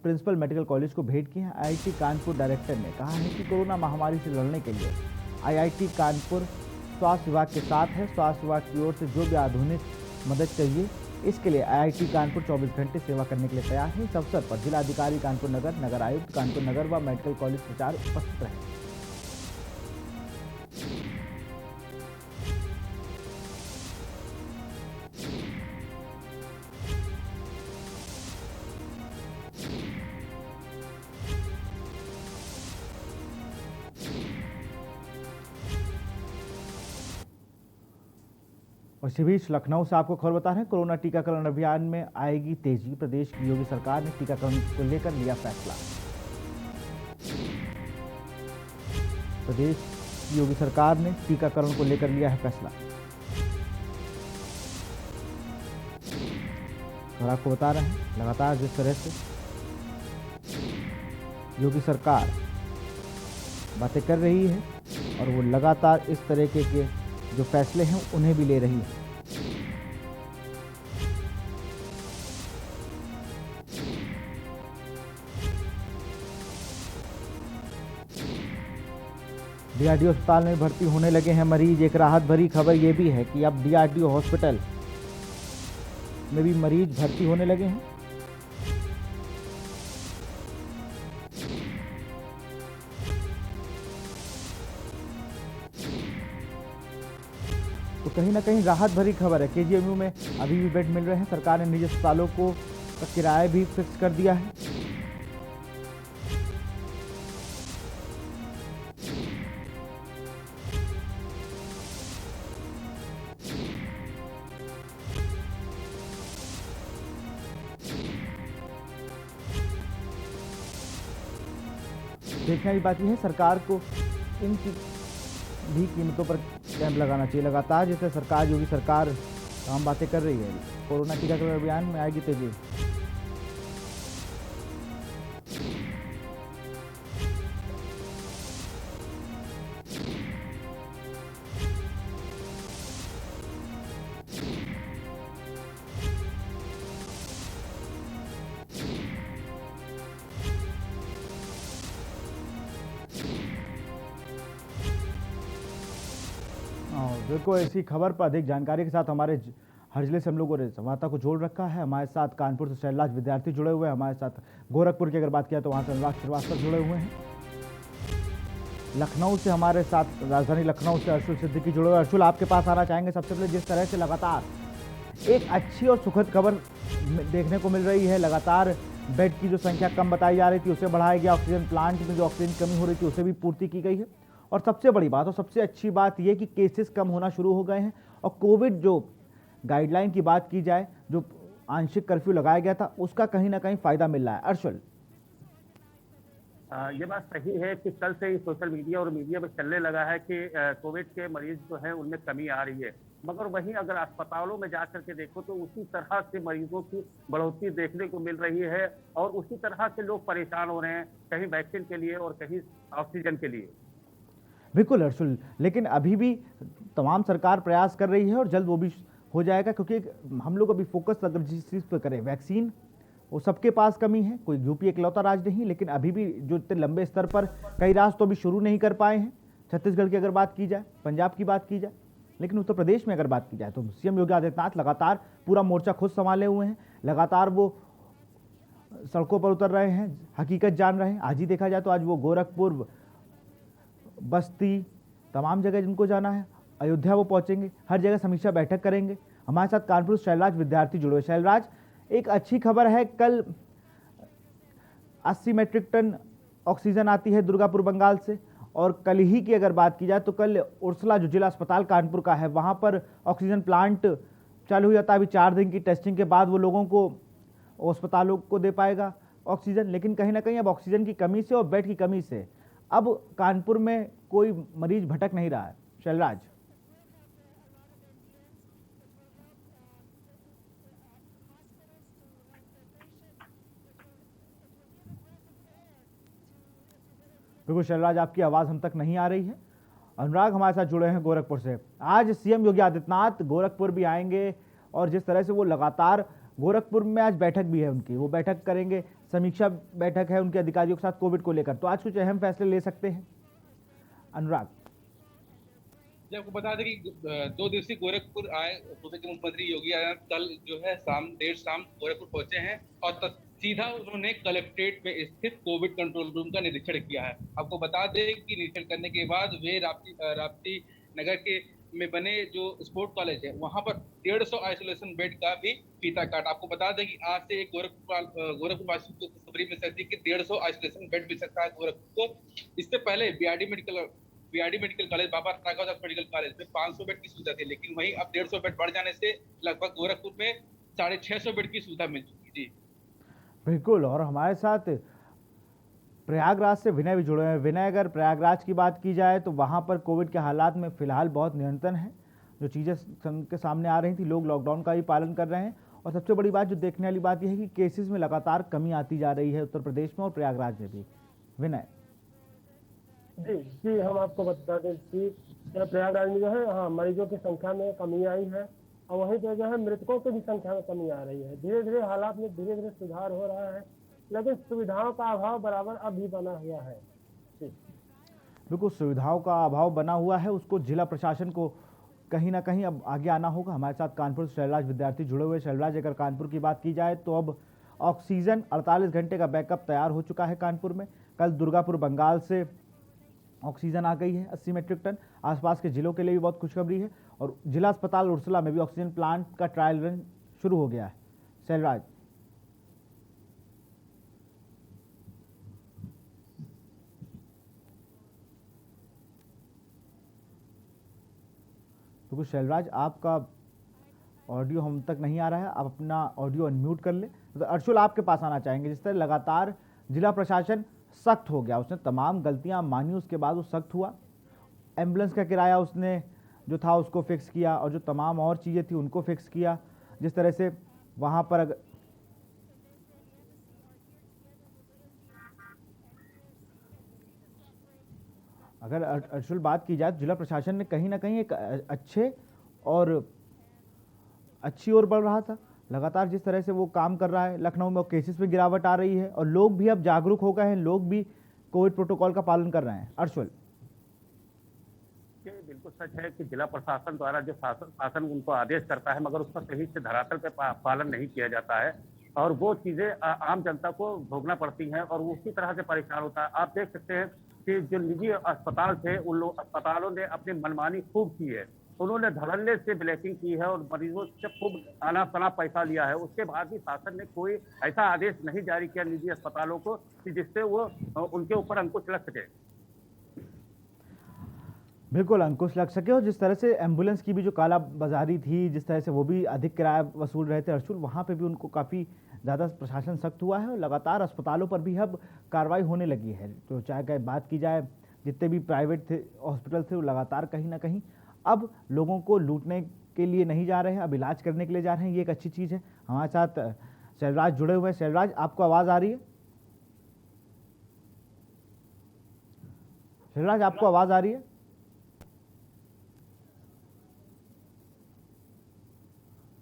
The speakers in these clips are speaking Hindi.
प्रिंसिपल मेडिकल कॉलेज को भेंट की है। आईआईटी कानपुर डायरेक्टर ने कहा है कि कोरोना महामारी से लड़ने के लिए आईआईटी कानपुर स्वास्थ्य विभाग के साथ है। स्वास्थ्य विभाग की ओर से जो भी आधुनिक मदद चाहिए, इसके लिए आईआईटी कानपुर 24 घंटे सेवा करने के लिए तैयार है। इस अवसर पर जिलाधिकारी कानपुर नगर, नगर आयुक्त कानपुर नगर व मेडिकल कॉलेज प्रचार उपस्थित रहे। और इसी बीच लखनऊ से आपको खबर बता रहे हैं, कोरोना टीकाकरण अभियान में आएगी तेजी। प्रदेश की योगी सरकार ने टीकाकरण को लेकर लिया फैसला। प्रदेश की योगी सरकार ने टीकाकरण को लेकर लिया है फैसला। और आपको बता रहे हैं, लगातार जिस तरह से योगी सरकार बातें कर रही है और वो लगातार इस तरीके के जो फैसले हैं उन्हें भी ले रही है। डीआरडीओ अस्पताल में भर्ती होने लगे हैं मरीज। एक राहत भरी खबर यह भी है कि अब डीआरडीओ हॉस्पिटल में भी मरीज भर्ती होने लगे हैं। तो कहीं ना कहीं राहत भरी खबर है। केजीएमयू में अभी भी बेड मिल रहे हैं। सरकार ने निजी अस्पतालों को का किराया भी फिक्स कर दिया है। देखने की बात यह है, सरकार को इनकी भी कीमतों पर कैंप लगाना चाहिए। लगातार जैसे सरकार, योगी सरकार काम बातें कर रही है, कोरोना टीकाकरण अभियान में आएगी तेजी। बिल्कुल, ऐसी खबर पर अधिक जानकारी के साथ हमारे हर जिले से हम लोगों ने संवाददाता को जोड़ रखा है। हमारे साथ कानपुर से शैलराज विद्यार्थी जुड़े हुए हैं। हमारे साथ गोरखपुर की अगर बात किया तो वहां से अनुराग श्रीवास्तव जुड़े हुए हैं। लखनऊ से हमारे साथ, राजधानी लखनऊ से अर्शुल सिद्दीकी जुड़े हुए। अर्शुल, आपके पास आना चाहेंगे। सबसे पहले जिस तरह से लगातार एक अच्छी और सुखद खबर देखने को मिल रही है, लगातार बेड की जो संख्या कम बताई जा रही थी उसे बढ़ाया गया। ऑक्सीजन प्लांट में जो ऑक्सीजन की कमी हो रही थी उसे भी पूर्ति की गई है। और सबसे बड़ी बात और सबसे अच्छी बात यह कि केसेस कम होना शुरू हो गए हैं। और कोविड जो गाइडलाइन की बात की जाए, जो आंशिक कर्फ्यू लगाया गया था, उसका कहीं ना कहीं फायदा मिल रहा है। अर्शुल, ये बात सही है कि कल से ही सोशल मीडिया और मीडिया में चलने लगा है कि कोविड के मरीज जो हैं उनमें कमी आ रही है, मगर वहीं अगर अस्पतालों में जाकर के देखो तो उसी तरह से मरीजों की बढ़ोतरी देखने को मिल रही है और उसी तरह से लोग परेशान हो रहे हैं, कहीं वैक्सीन के लिए और कहीं ऑक्सीजन के लिए। बिल्कुल अर्शुल, लेकिन अभी भी तमाम सरकार प्रयास कर रही है और जल्द वो भी हो जाएगा, क्योंकि हम लोग अभी फोकस अगर जिस चीज़ पर करें, वैक्सीन, वो सबके पास कमी है। कोई यूपी इकलौता राज्य नहीं, लेकिन अभी भी जो इतने लंबे स्तर पर कई राज्य तो अभी शुरू नहीं कर पाए हैं। छत्तीसगढ़ की अगर बात की जाए, पंजाब की बात की जाए, लेकिन उत्तर प्रदेश में अगर बात की जाए तो सीएम योगी आदित्यनाथ लगातार पूरा मोर्चा खुद संभाले हुए हैं। लगातार वो सड़कों पर उतर रहे हैं, हकीकत जान रहे हैं। आज ही देखा जाए तो आज वो गोरखपुर, बस्ती, तमाम जगह जिनको जाना है, अयोध्या वो पहुंचेंगे, हर जगह समीक्षा बैठक करेंगे। हमारे साथ कानपुर शैलराज विद्यार्थी जुड़े हुए। शैलराज, एक अच्छी खबर है, कल 80 मेट्रिक टन ऑक्सीजन आती है दुर्गापुर बंगाल से। और कल ही की अगर बात की जाए तो कल उर्सला जो जिला अस्पताल कानपुर का है, वहां पर ऑक्सीजन प्लांट चालू हो जाता है। अभी 4 दिन की टेस्टिंग के बाद वो लोगों को, अस्पतालों को दे पाएगा ऑक्सीजन। लेकिन कहीं ना कहीं अब ऑक्सीजन की कमी से और बेड की कमी से अब कानपुर में कोई मरीज भटक नहीं रहा है। शैलराज, बिल्कुल शैलराज, आपकी आवाज़ हम तक नहीं आ रही है। अनुराग हमारे साथ जुड़े हैं गोरखपुर से। आज सीएम योगी आदित्यनाथ गोरखपुर भी आएंगे और जिस तरह से वो लगातार गोरखपुर में आज बैठक भी है उनकी, वो बैठक करेंगे, समीक्षा बैठक है उनके अधिकारियों के साथ कोविड को लेकर, तो आज कुछ अहम फैसले ले सकते हैं अनुराग? जी, आपको बता दें कि 2 दिवसीय गोरखपुर आए सूबे के मुख्यमंत्री योगी आदित्यनाथ कल जो है देर शाम गोरखपुर पहुंचे हैं और सीधा उन्होंने कलेक्ट्रेट में स्थित कोविड कंट्रोल रूम का निरीक्षण किया है। आपको बता दें कि निरीक्षण करने के बाद वे राप्ती नगर के में बने जो स्पोर्ट कॉलेज है वहां पर 150 आइसोलेशन बेड का भी फीता काटा। आपको बता दें कि आज से एक गोरखपुर वासियों को खुशखबरी मिल सकती है कि 150 आइसोलेशन बेड मिल सकता है गोरखपुर को। इससे पहले बीआरडी मेडिकल कॉलेज, बाबा राघव मेडिकल कॉलेज में 500 बेड की सुविधा थी, लेकिन वहीं अब 150 बेड बढ़ जाने से लगभग गोरखपुर में 650 बेड की सुविधा मिल चुकी है। जी बिल्कुल, और हमारे साथ प्रयागराज से विनय भी जुड़े हैं। विनय, अगर प्रयागराज की बात की जाए तो वहाँ पर कोविड के हालात में फिलहाल बहुत नियंत्रण है। जो चीज़ें के सामने आ रही थी, लोग लॉकडाउन का भी पालन कर रहे हैं, और सबसे बड़ी बात जो देखने वाली बात यह है कि केसेस में लगातार कमी आती जा रही है उत्तर प्रदेश में और प्रयागराज में भी। विनय जी जी, हम आपको बता दें कि प्रयागराज में जो है हाँ मरीजों की संख्या में कमी आई है, और वहीं पे जो है मृतकों की भी संख्या में कमी आ रही है। धीरे धीरे हालात में धीरे धीरे सुधार हो रहा है, लेकिन सुविधाओं का अभाव बराबर अभी बना हुआ है। बिल्कुल, सुविधाओं का अभाव बना हुआ है, उसको जिला प्रशासन को कहीं ना कहीं अब आगे आना होगा। हमारे साथ कानपुर से शैलराज विद्यार्थी जुड़े हुए। शैलराज, अगर कानपुर की बात की जाए तो अब ऑक्सीजन 48 घंटे का बैकअप तैयार हो चुका है कानपुर में। कल दुर्गापुर बंगाल से ऑक्सीजन आ गई है 80 मेट्रिक टन। आसपास के जिलों के लिए भी बहुत खुशखबरी है, और जिला अस्पताल उर्सला में भी ऑक्सीजन प्लांट का ट्रायल रन शुरू हो गया है। शैलराज, तो कुछ शैलराज, आपका ऑडियो हम तक नहीं आ रहा है, आप अपना ऑडियो अनम्यूट कर ले। तो अर्शुल, आपके पास आना चाहेंगे। जिस तरह लगातार जिला प्रशासन सख्त हो गया, उसने तमाम गलतियां मानी, उसके बाद वो सख्त हुआ। एम्बुलेंस का किराया उसने जो था उसको फिक्स किया, और जो तमाम और चीज़ें थी उनको फिक्स किया। जिस तरह से वहाँ पर अगर अर्शुल बात की जाए तो जिला प्रशासन ने कहीं ना कहीं एक अच्छी ओर बढ़ रहा था। लगातार जिस तरह से वो काम कर रहा है, लखनऊ में केसेस में गिरावट आ रही है, और लोग भी अब जागरूक हो गए हैं, लोग भी कोविड प्रोटोकॉल का पालन कर रहे हैं। अर्शुल, बिल्कुल सच है कि जिला प्रशासन द्वारा जो शासन उनको आदेश करता है, मगर उसका सही से धरातल पे पालन नहीं किया जाता है, और वो चीजें आम जनता को भोगना पड़ती हैं, और वो उसी तरह से परेशान होता है। आप देख सकते हैं कि जो निजी अस्पताल थे, उन लोग अस्पतालों ने अपनी मनमानी खूब की है। उन्होंने धड़ल्ले से ब्लैकिंग की है और मरीजों से खूब आना सना पैसा लिया है। उसके बाद भी शासन ने कोई ऐसा आदेश नहीं जारी किया निजी अस्पतालों को कि जिससे वो उनके ऊपर अंकुश लग सके। बिल्कुल अंकुश लग सके। और जिस तरह से एम्बुलेंस की भी जो काला बाजारी थी, जिस तरह से वो भी अधिक किराया वसूल रहे थे अर्शुल, वहाँ पे भी उनको काफ़ी ज़्यादा प्रशासन सख्त हुआ है, और लगातार अस्पतालों पर भी अब कार्रवाई होने लगी है। तो चाहे बात की जाए, जितने भी प्राइवेट थे हॉस्पिटल थे, वो लगातार कहीं ना कहीं अब लोगों को लूटने के लिए नहीं जा रहे हैं, अब इलाज करने के लिए जा रहे हैं। ये एक अच्छी चीज़ है। हमारे साथ शैलराज जुड़े हुए हैं। शैलराज, आपको आवाज़ आ रही है? शैलराज, आपको आवाज़ आ रही है?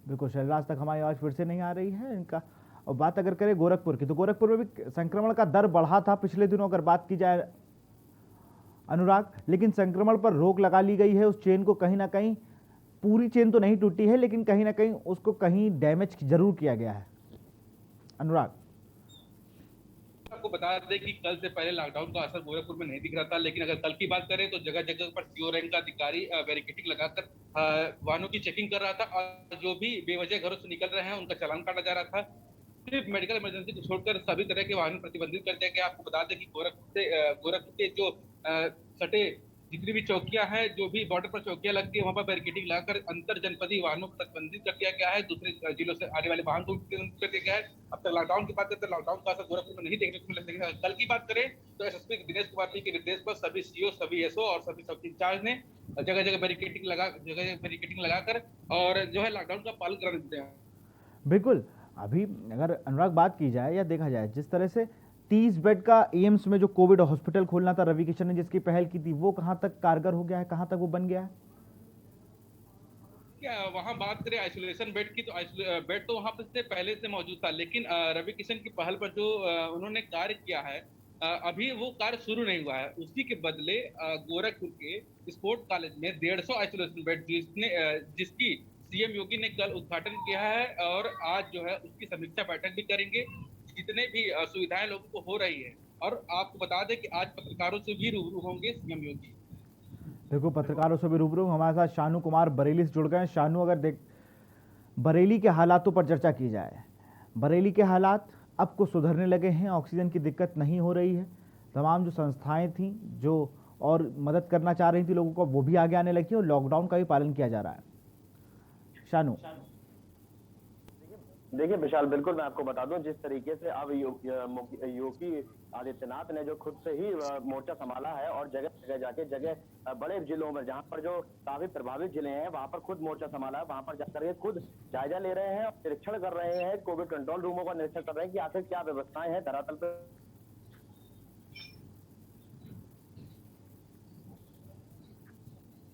बिल्कुल, शैलराज तक हमारी आवाज़ फिर से नहीं आ रही है इनका। और बात अगर करें गोरखपुर की, तो गोरखपुर में भी संक्रमण का दर बढ़ा था पिछले दिनों अगर बात की जाए अनुराग, लेकिन संक्रमण पर रोक लगा ली गई है। उस चेन को कहीं ना कहीं, पूरी चेन तो नहीं टूटी है, लेकिन कहीं ना कहीं उसको कहीं डैमेज जरूर किया गया है। अनुराग, आपको बता दें कि कल से पहले लॉकडाउन का असर गोरखपुर में नहीं दिख रहा था, लेकिन अगर कल की बात करें तो जगह जगह पर सीओ रैंक का अधिकारी बैरिकेडिंग लगाकर वाहनों की चेकिंग कर रहा था, और जो भी बेवजह घरों से निकल रहे हैं उनका चालान काटा जा रहा था। सिर्फ मेडिकल इमरजेंसी को छोड़कर सभी तरह के वाहन प्रतिबंधित कर दिया गया। आपको बता दें कि गोरखपुर के जो सटे जितनी भी चौकियां हैं, जो भी बॉर्डर पर चौकियां लगती है, वहां पर बैरिकेडिंग लगाकर अंतर जनपदीय वाहनों को प्रतिबंधित कर दिया गया है। दूसरे जिलों से आने वाले वाहन को प्रतिबंधित कर दिया गया है। अब तक लॉकडाउन की बात करते हैं, लॉकडाउन का असर गोरखपुर में नहीं देखने को मिला, लेकिन अगर कल की बात करें तो एसएसपी दिनेश कुमार सिंह के निर्देश पर सभी सीओ, सभी एसओ और सभी सब इंचार्ज ने जगह जगह बैरिकेडिंग लगाकर और जो है लॉकडाउन का पालन कराने दिया है। बिल्कुल, अभी अगर अनुराग बात की जाए या देखा जाए, जिस तरह से 30 बेड का एम्स में जो कोविड हॉस्पिटल खोलना था रवि किशन ने जिसकी पहल की थी, वो कहां तक कारगर हो गया है, कहां तक वो बन गया है? देखिए वहाँ बात करें आइसोलेशन बेड की, तो बेड तो वहाँ पर से पहले से मौजूद था, लेकिन रवि किशन की पहल पर जो उन्होंने कार्य किया है, अभी वो कार्य शुरू नहीं हुआ है। उसी के बदले गोरखपुर के स्पोर्ट्स कॉलेज में 150 आइसोलेशन बेड जिसकी सीएम योगी ने कल उद्घाटन किया है, और आज जो है उसकी समीक्षा बैठक भी करेंगे, जितने भी सुविधाएं लोगों को हो रही है। और आपको बता दें कि आज पत्रकारों से भी रूबरू होंगे सीएम योगी। देखो, पत्रकारों से भी रूबरू हमारे साथ शानू कुमार बरेली से जुड़ गए हैं। शानू, अगर बरेली के हालातों पर चर्चा की जाए, बरेली के हालात अब कुछ सुधरने लगे हैं, ऑक्सीजन की दिक्कत नहीं हो रही है, तमाम जो संस्थाएं थीं जो और मदद करना चाह रही थी लोगों को, वो भी आगे आने लगी और लॉकडाउन का भी पालन किया जा रहा है। शानू। देखिए विशाल, बिल्कुल मैं आपको बता दूं, जिस तरीके से अब योगी आदित्यनाथ ने जो खुद से ही मोर्चा संभाला है और जगह जगह जाके जगह बड़े जिलों में जहां पर जो काफी प्रभावित जिले हैं वहां पर खुद मोर्चा संभाला है, वहां पर जाकर के खुद जायजा ले रहे हैं, निरीक्षण कर रहे हैं, कोविड कंट्रोल रूमों का निरीक्षण कर रहे हैं कि आखिर क्या व्यवस्थाएं हैं धरातल पर।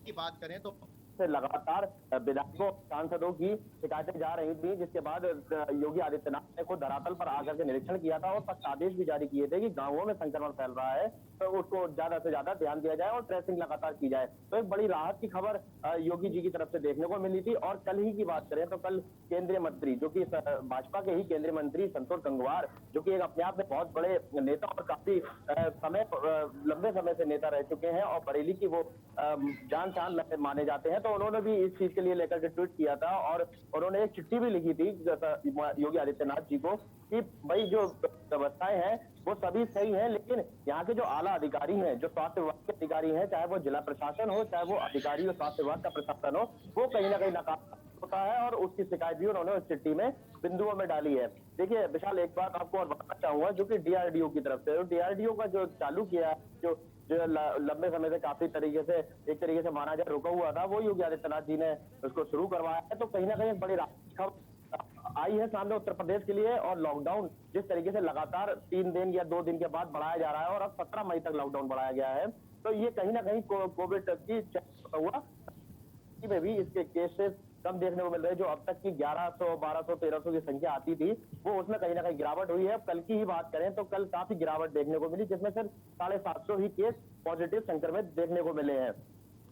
की बात करें तो से लगातार विधायकों सांसदों की शिकायतें जा रही थी, जिसके बाद योगी आदित्यनाथ ने खुद धरातल पर आकर के निरीक्षण किया था और सख्त आदेश भी जारी किए थे कि गांवों में संक्रमण फैल रहा है तो उसको ज्यादा से ज्यादा ध्यान दिया जाए और ट्रेसिंग लगातार की जाए। तो एक बड़ी राहत की खबर योगी जी की तरफ से देखने को मिली थी। और कल ही की बात करें तो कल केंद्रीय मंत्री, जो कि भाजपा के ही केंद्रीय मंत्री संतोष गंगवार, जो कि एक अपने आप में बहुत बड़े नेता और काफी लंबे समय से नेता रह चुके हैं और बरेली की वो जान शान माने जाते हैं, तो उन्होंने भी इस चीज के लिए लेकर के ट्वीट किया था और उन्होंने एक चिट्ठी भी लिखी थी योगी आदित्यनाथ जी को कि भाई जो व्यवस्थाएं हैं वो सभी सही हैं, लेकिन यहाँ के जो आला अधिकारी हैं, जो स्वास्थ्य विभाग के अधिकारी हैं, चाहे वो जिला प्रशासन हो, चाहे वो अधिकारी और स्वास्थ्य विभाग का प्रशासन हो, वो कहीं ना कहीं नाकाम होता है और उसकी शिकायत भी उन्होंने उस चिट्ठी में बिंदुओं में डाली है। देखिए विशाल, एक बात आपको और बताना चाहूंगा, जो कि डीआरडीओ की तरफ से, डीआरडीओ का जो चालू किया, जो लंबे समय से काफी एक तरीके से माना जाए रुका हुआ था, वो योगी आदित्यनाथ जी ने उसको शुरू करवाया है। तो कहीं ना कहीं एक बड़ी राहत आई है सामने उत्तर प्रदेश के लिए। और लॉकडाउन जिस तरीके से लगातार 3 दिन या 2 दिन के बाद बढ़ाया जा रहा है और अब 17 मई तक लॉकडाउन बढ़ाया गया है, तो ये कहीं ना कहीं कोविड की हुआ में भी इसके केसेस कम देखने को मिल रहे हैं। जो अब तक की 1100, 1200, 1300 की संख्या आती थी, वो उसमें कहीं ना कहीं गिरावट हुई है। कल की ही बात करें तो कल काफी गिरावट देखने को मिली, जिसमें सिर्फ 750 ही केस पॉजिटिव संक्रमित देखने को मिले हैं।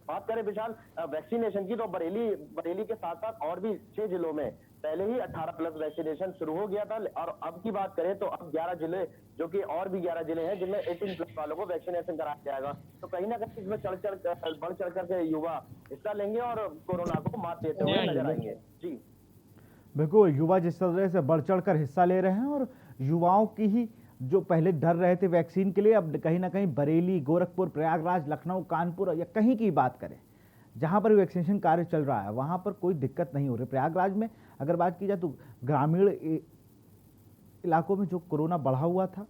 बात करें विशाल वैक्सीनेशन की, तो बरेली के साथ साथ और भी 6 जिलों में पहले ही 18+ वैक्सीनेशन शुरू हो गया था। और अब की बात करें तो अब 11 जिले, जो कि और भी 11 जिले हैं जिनमें 18+ वालों को वैक्सीनेशन कराया जाएगा। तो कहीं ना कहीं इसमें बढ़ चढ़ कर के युवा हिस्सा लेंगे और कोरोना को मात देते हुए नजर आएंगे। जी बिल्कुल, युवा जिस तरह से बढ़ चढ़ कर हिस्सा ले रहे हैं और युवाओं की ही जो पहले डर रहे थे वैक्सीन के लिए, अब कहीं ना कहीं बरेली, गोरखपुर, प्रयागराज, लखनऊ, कानपुर या कहीं की बात करें, जहां पर वैक्सीनेशन कार्य चल रहा है वहां पर कोई दिक्कत नहीं हो रही। प्रयागराज में अगर बात की जाए तो ग्रामीण इलाकों में जो कोरोना बढ़ा हुआ था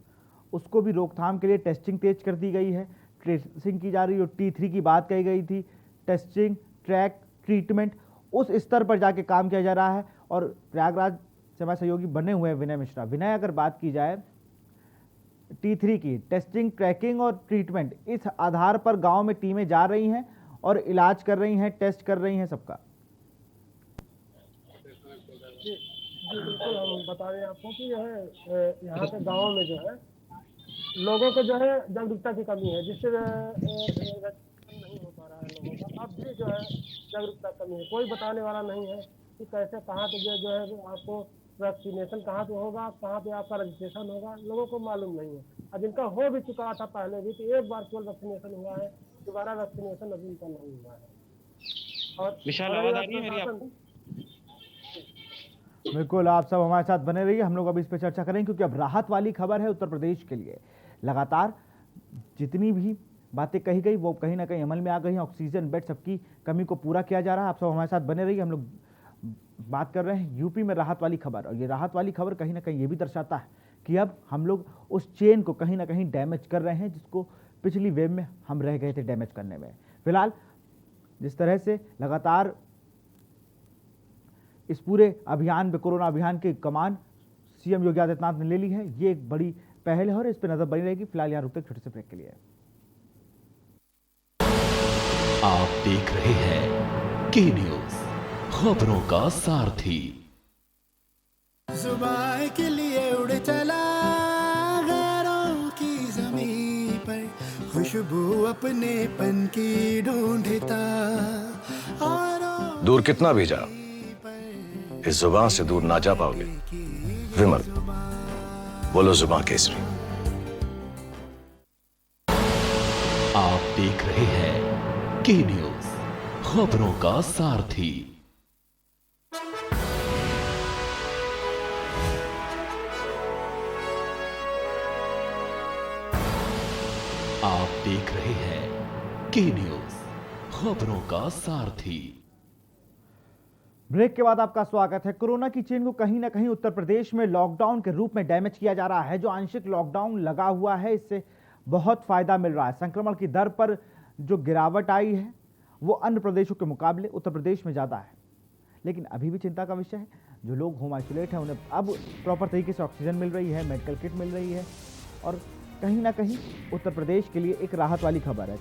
उसको भी रोकथाम के लिए टेस्टिंग तेज कर दी गई है, ट्रेसिंग की जा रही है। T3 की बात कही गई थी, टेस्टिंग, ट्रैक, ट्रीटमेंट, उस स्तर पर जाके काम किया जा रहा है। और प्रयागराज से हमारे सहयोगी बने हुए हैं विनय मिश्रा। विनय, अगर बात की जाए T3 की, टेस्टिंग, ट्रैकिंग और ट्रीटमेंट, इस आधार पर गांव में टीमें जा रही हैं और इलाज कर रही हैं, टेस्ट कर रही हैं सबका। जी बिल्कुल, हम बता दें आपको कि यहाँ के गाँव में जो है लोगों को जो है जागरूकता की कमी है, जिससे नहीं हो पा रहा है लोगों का। अब भी जो है जागरूकता कमी है, कोई बताने वाला नहीं है कि कैसे कहाँ पे जो है आपको वैक्सीनेशन कहाँ पे होगा, कहाँ पे आपका रजिस्ट्रेशन होगा, लोगों को मालूम नहीं है। और जिनका हो भी चुका था पहले भी, तो एक बार केवल वैक्सीनेशन हुआ है, दोबारा वैक्सीनेशन अभी उनका नहीं हुआ है। और विशाल, आवाज आ रही है मेरी आपको? बिल्कुल, आप सब हमारे साथ बने रहिए, हम लोग अभी इस पर चर्चा करेंगे क्योंकि अब राहत वाली खबर है उत्तर प्रदेश के लिए। लगातार जितनी भी बातें कही गई वो कहीं ना कहीं अमल में आ गई हैं। ऑक्सीजन बेड सबकी कमी को पूरा किया जा रहा है। आप सब हमारे साथ बने रहिए, हम लोग बात कर रहे हैं यूपी में राहत वाली खबर। और ये राहत वाली खबर कहीं ना कहीं ये भी दर्शाता है कि अब हम लोग उस चेन को कहीं ना कहीं डैमेज कर रहे हैं जिसको पिछली वेव में हम रह गए थे डैमेज करने में। फिलहाल जिस तरह से लगातार इस पूरे अभियान पे, कोरोना अभियान की कमान सीएम योगी आदित्यनाथ ने ले ली है, ये एक बड़ी पहल है और इस पर नजर बनी रहेगी। फिलहाल यहाँ रुकते छोटे से ब्रेक के लिए। आप देख रहे हैं के न्यूज, खबरों का सारथी। जुबान के लिए उड़ चला गैरों की जमीन पर, खुशबू अपने पन की ढूंढता और दूर कितना भी जा, इस जुबान से दूर ना जा पाओगे। विमल, बोलो जुबान केसरी। आप देख रहे हैं के न्यूज, खबरों का सारथी। आप देख रहे हैं के न्यूज, खबरों का सारथी। ब्रेक के बाद आपका स्वागत है। कोरोना की चेन को कहीं ना कहीं उत्तर प्रदेश में लॉकडाउन के रूप में डैमेज किया जा रहा है। जो आंशिक लॉकडाउन लगा हुआ है, इससे बहुत फायदा मिल रहा है। संक्रमण की दर पर जो गिरावट आई है वो अन्य प्रदेशों के मुकाबले उत्तर प्रदेश में ज़्यादा है, लेकिन अभी भी चिंता का विषय है। जो लोग होम आइसोलेट हैं उन्हें अब प्रॉपर तरीके से ऑक्सीजन मिल रही है, मेडिकल किट मिल रही है और कहीं ना कहीं उत्तर प्रदेश के लिए एक राहत वाली खबर है।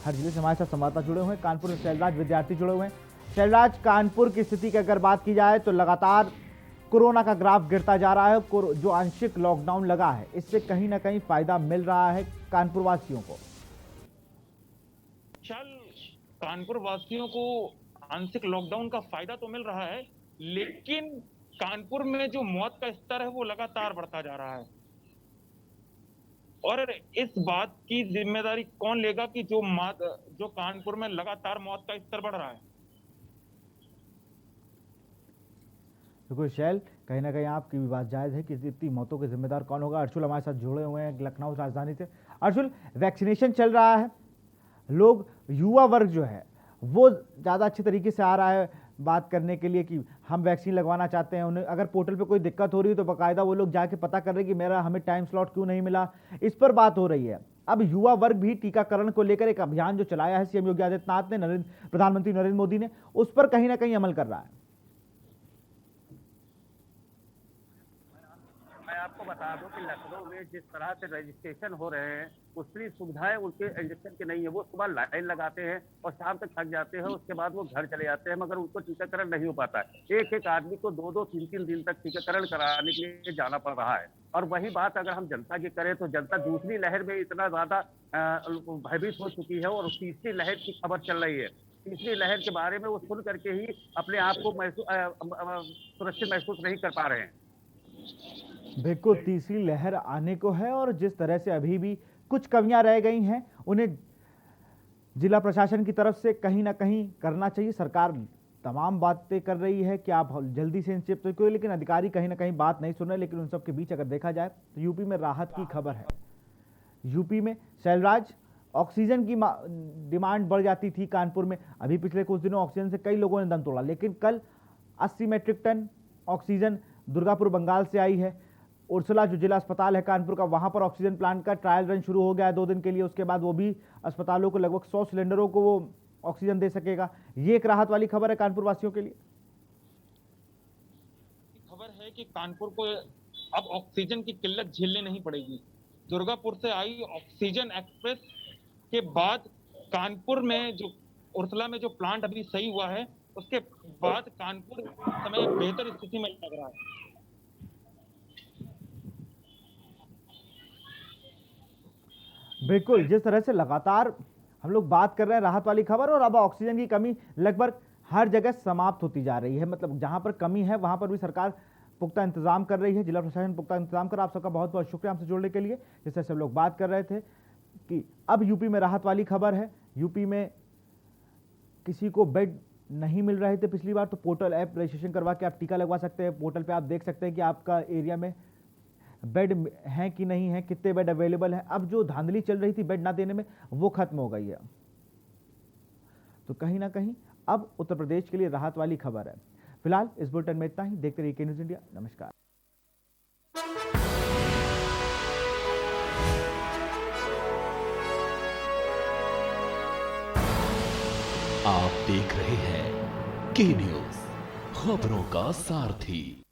हर जिले से हमारे साथ संवाददाता जुड़े हुए हैं। कानपुर से शैलराज विद्यार्थी जुड़े हुए हैं। शैलराज, कानपुर की स्थिति की अगर बात की जाए तो लगातार कोरोना का ग्राफ गिरता जा रहा है। जो आंशिक लॉकडाउन लगा है, इससे कहीं ना कहीं फायदा मिल रहा है कानपुर वासियों को। कानपुर वासियों को आंशिक लॉकडाउन का फायदा तो मिल रहा है, लेकिन कानपुर में जो मौत का स्तर है वो लगातार बढ़ता जा रहा है। और इस बात की जिम्मेदारी कौन लेगा कि जो कानपुर में लगातार मौत का स्तर बढ़ रहा है। बिल्कुल शैल, कहीं ना कहीं आपकी भी बात जायज है कि इतनी मौतों के जिम्मेदार कौन होगा। अर्जुल हमारे साथ जुड़े हुए हैं लखनऊ राजधानी से। अर्जुल, वैक्सीनेशन चल रहा है, लोग युवा वर्ग जो है वो ज़्यादा अच्छे तरीके से आ रहा है बात करने के लिए कि हम वैक्सीन लगवाना चाहते हैं। उन्हें अगर पोर्टल पे कोई दिक्कत हो रही है तो बाकायदा वो लोग जाके पता कर रहे हैं कि हमें टाइम स्लॉट क्यों नहीं मिला, इस पर बात हो रही है। अब युवा वर्ग भी टीकाकरण को लेकर एक अभियान जो चलाया है सीएम योगी आदित्यनाथ ने, प्रधानमंत्री नरेंद्र मोदी ने, उस पर कहीं ना कहीं अमल कर रहा है। मैं आपको बता दूं कि लखनऊ में जिस तरह से रजिस्ट्रेशन हो रहे हैं उतनी सुविधाएं उनके इंजेक्शन की नहीं है। वो सुबह लाइन लगाते हैं और शाम तक थक जाते हैं, उसके बाद वो घर चले जाते हैं, मगर उनको टीकाकरण नहीं हो पाता है। एक एक आदमी को 2-2, 3-3 दिन तक टीकाकरण कराने के लिए जाना पड़ रहा है। और वही बात अगर हम जनता की करें तो जनता दूसरी लहर में इतना ज्यादा भयभीत हो चुकी है और तीसरी लहर की खबर चल रही है। तीसरी लहर के बारे में वो सुन करके ही अपने आप को सुरक्षित महसूस नहीं कर पा रहे हैं। बिल्कुल, तीसरी लहर आने को है और जिस तरह से अभी भी कुछ कमियां रह गई हैं उन्हें जिला प्रशासन की तरफ से कहीं ना कहीं करना चाहिए। सरकार तमाम बातें कर रही है कि आप जल्दी से इन चिप्स को, लेकिन अधिकारी कहीं ना कहीं बात नहीं सुन रहे। लेकिन उन सब के बीच अगर देखा जाए तो यूपी में राहत की खबर है। यूपी में शैलराज, ऑक्सीजन की डिमांड बढ़ जाती थी कानपुर में। अभी पिछले कुछ दिनों ऑक्सीजन से कई लोगों ने दम तोड़ा, लेकिन कल 80 metric ton oxygen Durgapur Bengal से आई है। उर्सला जो जिला अस्पताल है कानपुर का, वहां पर ऑक्सीजन प्लांट का ट्रायल रन शुरू हो गया है 2 दिन के लिए। उसके बाद वो भी अस्पतालों को लगभग 100 सिलेंडरों को वो ऑक्सीजन दे सकेगा। ये एक राहत वाली खबर है कानपुर वासियों के लिए। खबर है कि कानपुर को अब ऑक्सीजन की किल्लत झेलनी नहीं पड़ेगी। दुर्गापुर से आई ऑक्सीजन एक्सप्रेस के बाद कानपुर में जो उर्सला में जो प्लांट अभी सही हुआ है, उसके बाद कानपुर समय बेहतर स्थिति में लग रहा है। बिल्कुल, जिस तरह से लगातार हम लोग बात कर रहे हैं राहत वाली खबर, और अब ऑक्सीजन की कमी लगभग हर जगह समाप्त होती जा रही है। मतलब जहां पर कमी है वहां पर भी सरकार पुख्ता इंतजाम कर रही है, जिला प्रशासन पुख्ता इंतजाम कर। आप सबका बहुत बहुत शुक्रिया हमसे जुड़ने के लिए। जिस तरह से हम लोग बात कर रहे थे कि अब यूपी में राहत वाली खबर है। यूपी में किसी को बेड नहीं मिल रहे थे पिछली बार, तो पोर्टल ऐप रजिस्ट्रेशन करवा के आप टीका लगवा सकते हैं। पोर्टल पे आप देख सकते हैं कि आपका एरिया में बेड हैं कि नहीं है, कितने बेड अवेलेबल हैं। अब जो धांधली चल रही थी बेड ना देने में, वो खत्म हो गई है। तो कहीं ना कहीं अब उत्तर प्रदेश के लिए राहत वाली खबर है। फिलहाल इस बुलेटिन में इतना ही। देखते रहिए के न्यूज़ इंडिया। नमस्कार। आप देख रहे हैं के न्यूज, खबरों का सारथी।